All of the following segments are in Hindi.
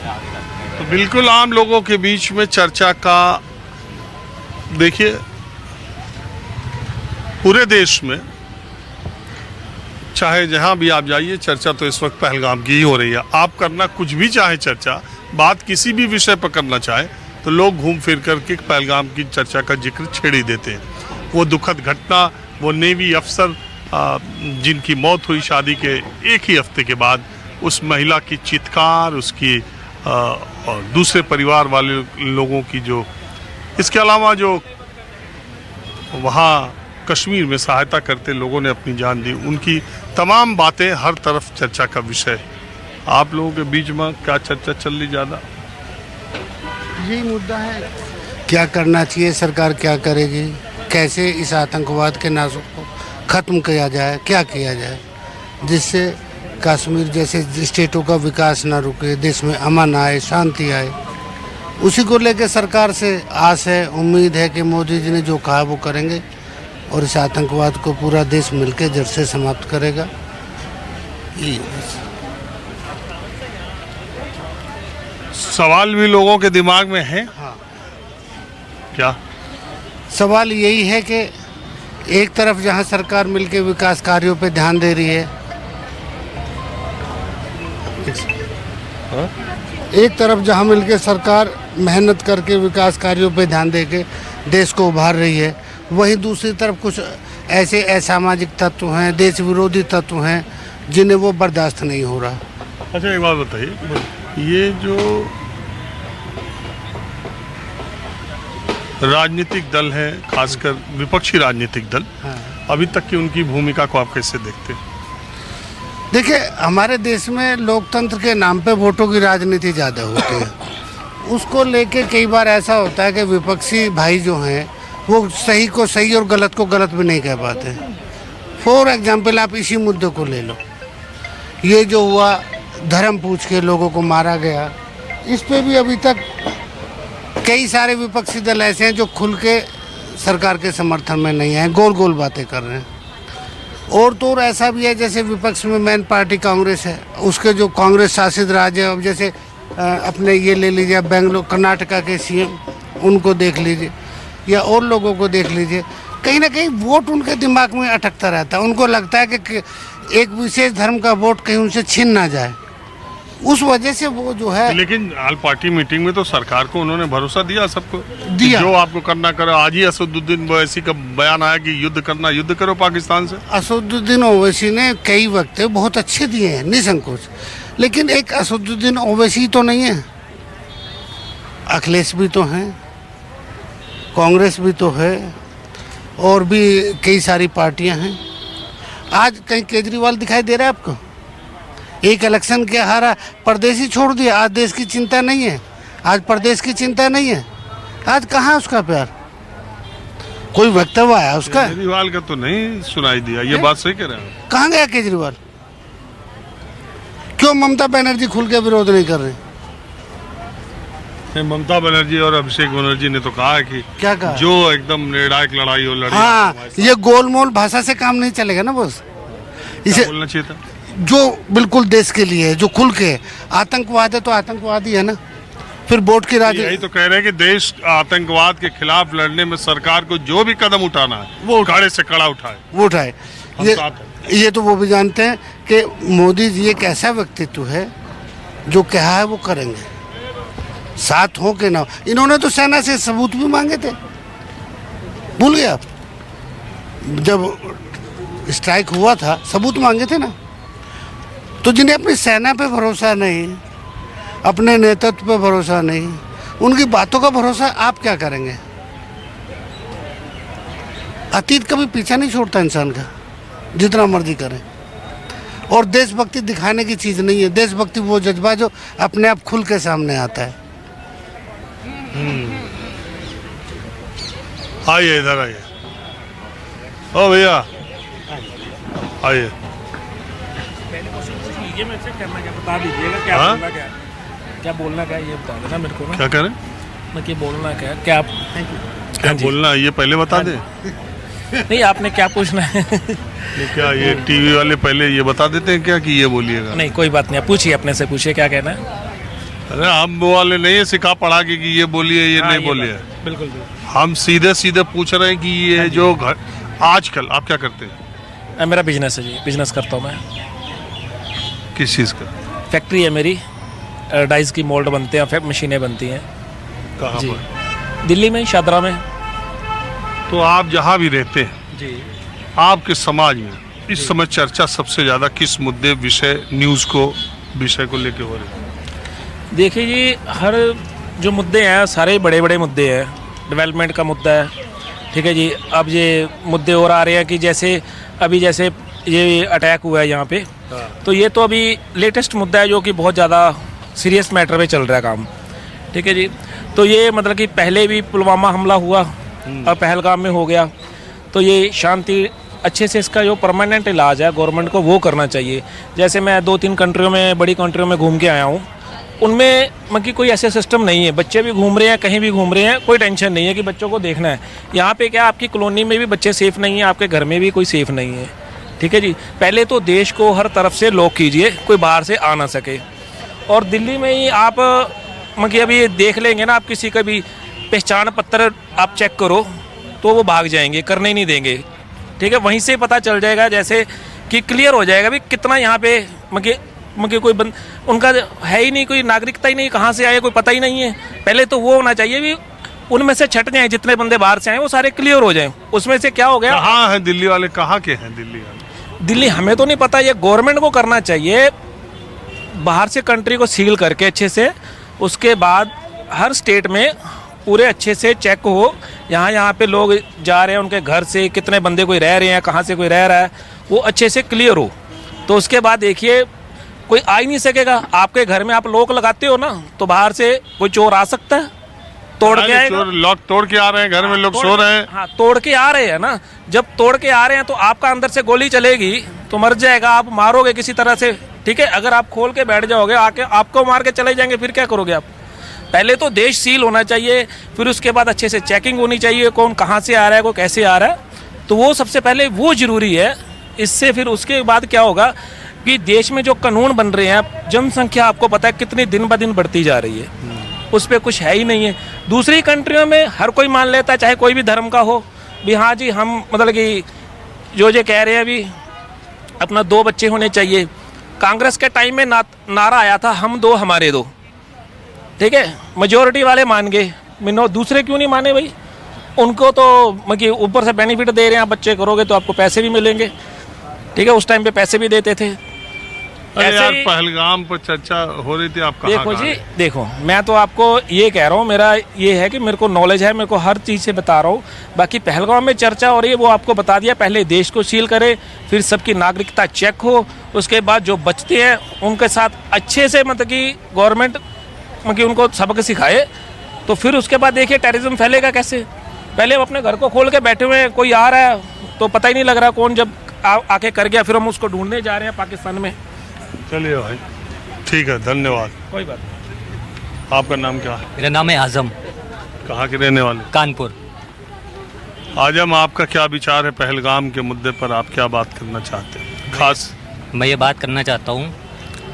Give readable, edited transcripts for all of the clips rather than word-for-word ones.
तो बिल्कुल आम लोगों के बीच में चर्चा का, देखिए पूरे देश में चाहे जहां भी आप जाइए, चर्चा तो इस वक्त पहलगाम की ही हो रही है। आप करना कुछ भी चाहे, चर्चा बात किसी भी विषय पर करना चाहे तो लोग घूम फिर करके पहलगाम की चर्चा का जिक्र छेड़ ही देते हैं। वो दुखद घटना, वो नेवी अफसर जिनकी मौत हुई शादी के एक ही हफ्ते के बाद, उस महिला की चित्कार, उसकी और दूसरे परिवार वाले लोगों की जो, इसके अलावा जो वहाँ कश्मीर में सहायता करते लोगों ने अपनी जान दी, उनकी तमाम बातें हर तरफ चर्चा का विषय। आप लोगों के बीच में क्या चर्चा चल रही ज़्यादा? यही मुद्दा है, क्या करना चाहिए, सरकार क्या करेगी, कैसे इस आतंकवाद के नासुक को ख़त्म किया जाए, क्या किया जाए जिससे कश्मीर जैसे स्टेटों का विकास ना रुके, देश में अमन आए, शांति आए। उसी को लेकर सरकार से आस है, उम्मीद है कि मोदी जी ने जो कहा वो करेंगे और इस आतंकवाद को पूरा देश मिलकर जड़ से समाप्त करेगा। सवाल भी लोगों के दिमाग में है। हाँ, क्या सवाल यही है कि एक तरफ जहां सरकार मिलकर विकास कार्यों पे ध्यान दे रही है, एक तरफ जहां मिलकर सरकार मेहनत करके विकास कार्यों पे ध्यान दे के देश को उभार रही है, वहीं दूसरी तरफ कुछ ऐसे असामाजिक तत्व हैं, देश विरोधी तत्व हैं जिन्हें वो बर्दाश्त नहीं हो रहा। अच्छा, एक बात बताइए, ये जो राजनीतिक दल है, खासकर विपक्षी राजनीतिक दल, हाँ। अभी तक की उनकी भूमिका को आप कैसे देखते हैं? देखिए, हमारे देश में लोकतंत्र के नाम पे वोटों की राजनीति ज़्यादा होती है। उसको लेके कई बार ऐसा होता है कि विपक्षी भाई जो हैं वो सही को सही और गलत को गलत भी नहीं कह पाते। फॉर एग्जाम्पल आप इसी मुद्दे को ले लो, ये जो हुआ धर्म पूछ के लोगों को मारा गया, इस पे भी अभी तक कई सारे विपक्षी दल ऐसे हैं जो खुल के सरकार के समर्थन में नहीं हैं, गोल गोल बातें कर रहे हैं। और तो और ऐसा भी है, जैसे विपक्ष में मेन पार्टी कांग्रेस है, उसके जो कांग्रेस शासित राज्य है, अब जैसे अपने ये ले लीजिए बेंगलोर कर्नाटका के सीएम, उनको देख लीजिए या और लोगों को देख लीजिए, कहीं ना कहीं वोट उनके दिमाग में अटकता रहता है। उनको लगता है कि एक विशेष धर्म का वोट कहीं उनसे छीन ना जाए, उस वजह से वो जो है। लेकिन ऑल पार्टी मीटिंग में तो सरकार को उन्होंने भरोसा दिया, सबको दिया, जो आपको करना करो। आज ही असदुद्दीन ओवैसी का बयान आया कि युद्ध करना, युद्ध करो पाकिस्तान से। असदुद्दीन ओवैसी ने कई वक्त बहुत अच्छे दिए हैं निसंकोच, लेकिन एक असदुद्दीन ओवैसी तो नहीं है, अखिलेश भी तो हैं, कांग्रेस भी तो है, और भी कई सारी पार्टियां हैं। आज कहीं केजरीवाल दिखाई दे रहा है आपको? एक इलेक्शन के हारा, परदेसी छोड़ दिया, आज देश की चिंता नहीं है, आज प्रदेश की चिंता नहीं है। आज कहाँ उसका प्यार? कोई वक्तव्य आया उसका? केजरीवाल का तो नहीं सुनाई दिया। ये बात सही कह रहे हैं। कहाँ गया केजरीवाल? क्यों ममता बनर्जी खुल के विरोध नहीं कर रहे? ममता बनर्जी और अभिषेक बनर्जी ने तो कहा है कि क्या कहा? जो एकदम निर्णायक लड़ाई हो, लड़ी। हाँ, ये गोलमोल भाषा से काम नहीं चलेगा ना बॉस। इसे बोलना चाहिए था जो बिल्कुल देश के लिए है, जो खुल के आतंकवाद है तो आतंकवाद ही है ना। फिर वोट की राजनीति, यही तो कह रहे हैं कि देश आतंकवाद के खिलाफ लड़ने में सरकार को जो भी कदम उठाना है वो कड़े से कड़ा उठाए, वो उठाए। ये तो वो भी जानते हैं कि मोदी जी एक ऐसा व्यक्तित्व है जो कहा है वो करेंगे, साथ हो के ना हो। इन्होंने तो सेना से सबूत भी मांगे थे, भूल गए आप? जब स्ट्राइक हुआ था सबूत मांगे थे ना। तो जिन्हें अपनी सेना पे भरोसा नहीं, अपने नेतृत्व पे भरोसा नहीं, उनकी बातों का भरोसा आप क्या करेंगे? अतीत कभी पीछा नहीं छोड़ता इंसान का, जितना मर्जी करें। और देशभक्ति दिखाने की चीज़ नहीं है। देशभक्ति वो जज्बा जो अपने आप खुल के सामने आता है। आइए, इधर आइए। ओ भैया आइए। ये मेरे से करना क्या बता दीजिएगा, क्या हाँ? बोलना क्या बोलना क्या ये बता देना मेरे को ना। क्या करें? मैं क्या बोलना क्या आप क्या बोलना ये पहले बता दें? नहीं, आपने क्या पूछना है? क्या ये टीवी वाले पहले ये बता देते हैं क्या कि ये बोलिएगा? नहीं, कोई बात नहीं, आप पूछिए, अपने से पूछिए क्या कहना है। अरे हम वो वाले नहीं है सिखा पढ़ा के कि ये बोलिए ये नहीं बोलिए। बिल्कुल बिल्कुल। हम सीधे सीधे पूछ रहे हैं कि ये जो घर आजकल आप क्या करते हैं? मेरा बिजनेस है जी, बिजनेस करता हूँ मैं। किस चीज़ का? फैक्ट्री है मेरी, डाइस की मोल्ड बनते हैं, मशीनें बनती हैं कहाँ जी। पर? दिल्ली में, शादरा में तो आप जहाँ भी रहते हैं, जी। आपके समाज में इस समय चर्चा सबसे ज्यादा किस मुद्दे विषय न्यूज़ को विषय को लेके हो रही है? देखिए जी, हर जो मुद्दे हैं सारे बड़े बड़े मुद्दे हैं। डेवलपमेंट का मुद्दा है, ठीक है जी। अब ये मुद्दे और आ रहे हैं कि जैसे अभी जैसे ये अटैक हुआ है यहाँ पे, तो ये तो अभी लेटेस्ट मुद्दा है जो कि बहुत ज़्यादा सीरियस मैटर पे चल रहा है काम, ठीक है जी। तो ये मतलब कि पहले भी पुलवामा हमला हुआ और पहलगाम में हो गया, तो ये शांति अच्छे से इसका जो परमानेंट इलाज है गवर्नमेंट को वो करना चाहिए। जैसे मैं 2-3 कंट्रियों में, बड़ी कंट्रियों में घूम के आया हूँ, उनमें मतलब कि कोई ऐसे सिस्टम नहीं है। बच्चे भी घूम रहे हैं, कहीं भी घूम रहे हैं, कोई टेंशन नहीं है कि बच्चों को देखना है। यहाँ पे क्या आपकी कॉलोनी में भी बच्चे सेफ़ नहीं हैं, आपके घर में भी कोई सेफ़ नहीं है, ठीक है जी। पहले तो देश को हर तरफ से लॉक कीजिए, कोई बाहर से आ ना सके। और दिल्ली में ही आप मतलब अभी देख लेंगे ना, आप किसी का भी पहचान पत्र आप चेक करो तो वो भाग जाएंगे, करने ही नहीं देंगे, ठीक है। वहीं से पता चल जाएगा, जैसे कि क्लियर हो जाएगा भी कितना यहाँ पे मतलब कोई उनका है ही नहीं, कोई नागरिकता ही नहीं, कहाँ से आए कोई पता ही नहीं है। पहले तो वो होना चाहिए भी उनमें से छट जाए, जितने बंदे बाहर से आए वो सारे क्लियर हो जाएं। उसमें से क्या हो गया, कहाँ है दिल्ली वाले, कहाँ के हैं दिल्ली वाले? दिल्ली हमें तो नहीं पता, ये गवर्नमेंट को करना चाहिए बाहर से कंट्री को सील करके अच्छे से, उसके बाद हर स्टेट में पूरे अच्छे से चेक हो, यहाँ पे लोग जा रहे हैं उनके घर से कितने बंदे कोई रह रहे हैं, कहाँ से कोई रह रहा है, वो अच्छे से क्लियर हो। तो उसके बाद देखिए कोई आ ही नहीं सकेगा। आपके घर में आप लॉक लगाते हो ना, तो बाहर से कोई चोर आ सकता है, तोड़ के आएगा। चोर लॉक तोड़ के आ रहे हैं, घर में लोग सो रहे हैं। हाँ, तोड़ के आ रहे हैं ना, जब तोड़ के आ रहे हैं तो आपका अंदर से गोली चलेगी तो मर जाएगा, आप मारोगे किसी तरह से, ठीक है। अगर आप खोल के बैठ जाओगे, आके आपको मार के चले जाएंगे, फिर क्या करोगे आप? पहले तो देश सील होना चाहिए, फिर उसके बाद अच्छे से चेकिंग होनी चाहिए, कौन कहाँ से आ रहा है, कौन कैसे आ रहा है, तो वो सबसे पहले वो जरूरी है। इससे फिर उसके बाद क्या होगा कि देश में जो कानून बन रहे हैं, जनसंख्या आपको पता है कितनी दिन ब दिन बढ़ती जा रही है, उस पर कुछ है ही नहीं है। दूसरी कंट्रियों में हर कोई मान लेता है, चाहे कोई भी धर्म का हो, भी हाँ जी हम मतलब कि जो कह रहे हैं अभी अपना 2 बच्चे होने चाहिए। कांग्रेस के टाइम में नारा आया था हम 2 हमारे 2, ठीक है। मेजोरिटी वाले मान गए, दूसरे क्यों नहीं माने भाई? उनको तो मतलब ऊपर से बेनिफिट दे रहे हैं, आप बच्चे करोगे तो आपको पैसे भी मिलेंगे, ठीक है। उस टाइम पे पैसे भी देते थे। अरे यार पहलगाम पर चर्चा हो रही थी, आप कहाँ देखो जी, देखो मैं तो आपको ये कह रहा हूँ, मेरा ये है कि मेरे को नॉलेज है, मेरे को हर चीज़ से बता रहा हूँ। बाकी पहलगाम में चर्चा हो रही है वो आपको बता दिया, पहले देश को सील करे, फिर सबकी नागरिकता चेक हो, उसके बाद जो बचते हैं उनके साथ अच्छे से मतलब कि गवर्नमेंट मतलब उनको सबक सिखाए, तो फिर उसके बाद देखिए टेररिज्म फैलेगा कैसे। पहले हम अपने घर को खोल के बैठे हुए हैं, कोई आ रहा है तो पता ही नहीं लग रहा कौन, जब आके कर गया फिर हम उसको ढूंढने जा रहे हैं पाकिस्तान में। चलिए भाई, ठीक है, धन्यवाद। कोई बात नहीं। आपका नाम क्या है? मेरा नाम है आजम, कहाँ के रहने वाले? कानपुर। आजम, आपका क्या विचार है पहलगाम के मुद्दे पर, आप क्या बात करना चाहते हैं खास? मैं ये बात करना चाहता हूँ,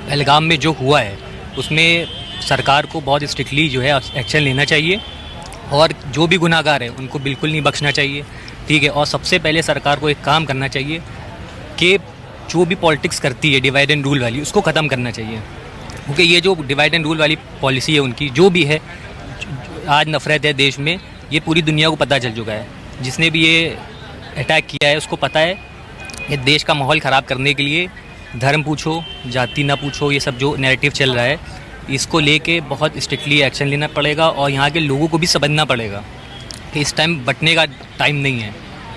पहलगाम में जो हुआ है उसमें सरकार को बहुत स्ट्रिक्टली जो है एक्शन लेना चाहिए, और जो भी गुनाहगार है उनको बिल्कुल नहीं बख्शना चाहिए, ठीक है। और सबसे पहले सरकार को एक काम करना चाहिए कि जो भी पॉलिटिक्स करती है डिवाइड एंड रूल वाली, उसको ख़त्म करना चाहिए, क्योंकि ये जो डिवाइड एंड रूल वाली पॉलिसी है उनकी, जो भी है, आज नफ़रत है देश में, ये पूरी दुनिया को पता चल चुका है। जिसने भी ये अटैक किया है उसको पता है कि देश का माहौल ख़राब करने के लिए धर्म पूछो, जाति ना पूछो, ये सब जो नैरेटिव चल रहा है, इसको लेके बहुत स्ट्रिक्टली एक्शन लेना पड़ेगा। और यहाँ के लोगों को भी समझना पड़ेगा कि इस टाइम बंटने का टाइम नहीं है,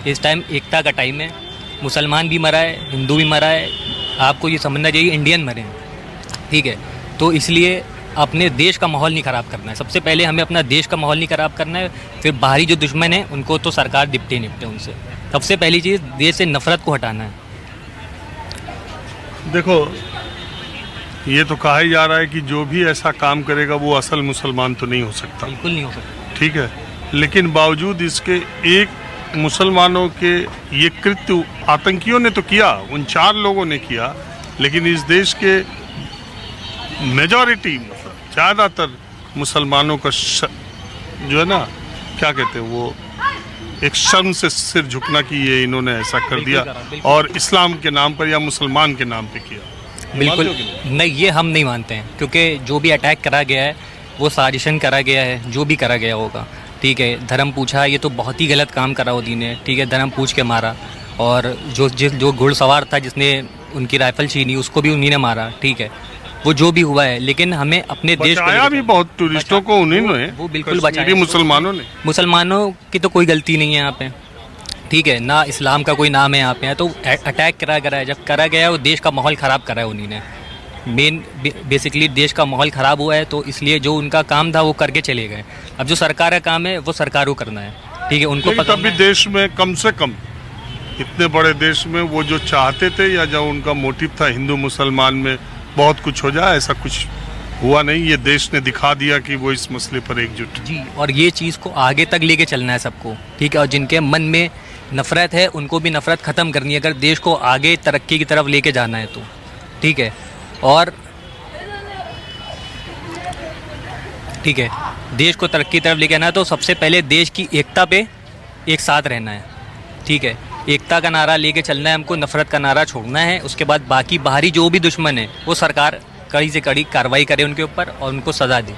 इस टाइम एकता का टाइम है। मुसलमान भी मरा है, हिंदू भी मरा है, आपको ये समझना चाहिए इंडियन मरे हैं, ठीक है। तो इसलिए अपने देश का माहौल नहीं ख़राब करना है, सबसे पहले हमें अपना देश का माहौल नहीं ख़राब करना है, फिर बाहरी जो दुश्मन है उनको तो सरकार निपटे उनसे। सबसे पहली चीज़ देश से नफ़रत को हटाना है। देखो, ये तो कहा ही जा रहा है कि जो भी ऐसा काम करेगा वो असल मुसलमान तो नहीं हो सकता, बिल्कुल नहीं हो सकता, ठीक है। लेकिन बावजूद इसके एक मुसलमानों के ये कृत्य आतंकियों ने तो किया, उन 4 लोगों ने किया, लेकिन इस देश के मेजॉरिटी ज़्यादातर मुसलमानों का जो है ना, क्या कहते हैं वो, एक शर्म से सिर झुकना कि ये इन्होंने ऐसा कर दिया और इस्लाम के नाम पर या मुसलमान के नाम पे किया। बिल्कुल मानते हो कि नहीं? नहीं, ये हम नहीं मानते हैं, क्योंकि जो भी अटैक करा गया है वो साजिशन करा गया है, जो भी करा गया होगा। ठीक है, धर्म पूछा, ये तो बहुत ही गलत काम करा उन्हीं ने। ठीक है, धर्म पूछ के मारा, और जो घुड़सवार था जिसने उनकी राइफल छीनी उसको भी उन्हीं ने मारा। ठीक है, वो जो भी हुआ है, लेकिन हमें अपने देश को बचाया भी बहुत टूरिस्टों को उन्हीं ने, वो बिल्कुल कश्मीरी बचाया। मुसलमानों ने। मुसलमानों की तो कोई गलती नहीं है यहाँ पे। ठीक है ना, इस्लाम का कोई नाम है यहाँ पे, तो अटैक करा गया है, जब करा गया है वो देश का माहौल ख़राब करा है उन्हीं ने। बेसिकली देश का माहौल ख़राब हुआ है, तो इसलिए जो उनका काम था वो करके चले गए। अब जो सरकार का काम है वो सरकार को करना है। ठीक है, उनको लेकिन पता तब भी देश में कम से कम, इतने बड़े देश में वो जो चाहते थे या जो उनका मोटिव था हिंदू मुसलमान में बहुत कुछ हो जाए, ऐसा कुछ हुआ नहीं। ये देश ने दिखा दिया कि वो इस मसले पर एकजुट है। जी, और ये चीज़ को आगे तक लेके चलना है सबको। ठीक है, और जिनके मन में नफ़रत है उनको भी नफ़रत ख़त्म करनी है, अगर देश को आगे तरक्की की तरफ लेके जाना है तो। ठीक है, और ठीक है, देश को तरक्की की तरफ लेके आना है तो सबसे पहले देश की एकता पे एक साथ रहना है। ठीक है, एकता का नारा लेके चलना है हमको, नफ़रत का नारा छोड़ना है। उसके बाद बाकी बाहरी जो भी दुश्मन है वो सरकार कड़ी से कड़ी कार्रवाई करे उनके ऊपर और उनको सज़ा दे।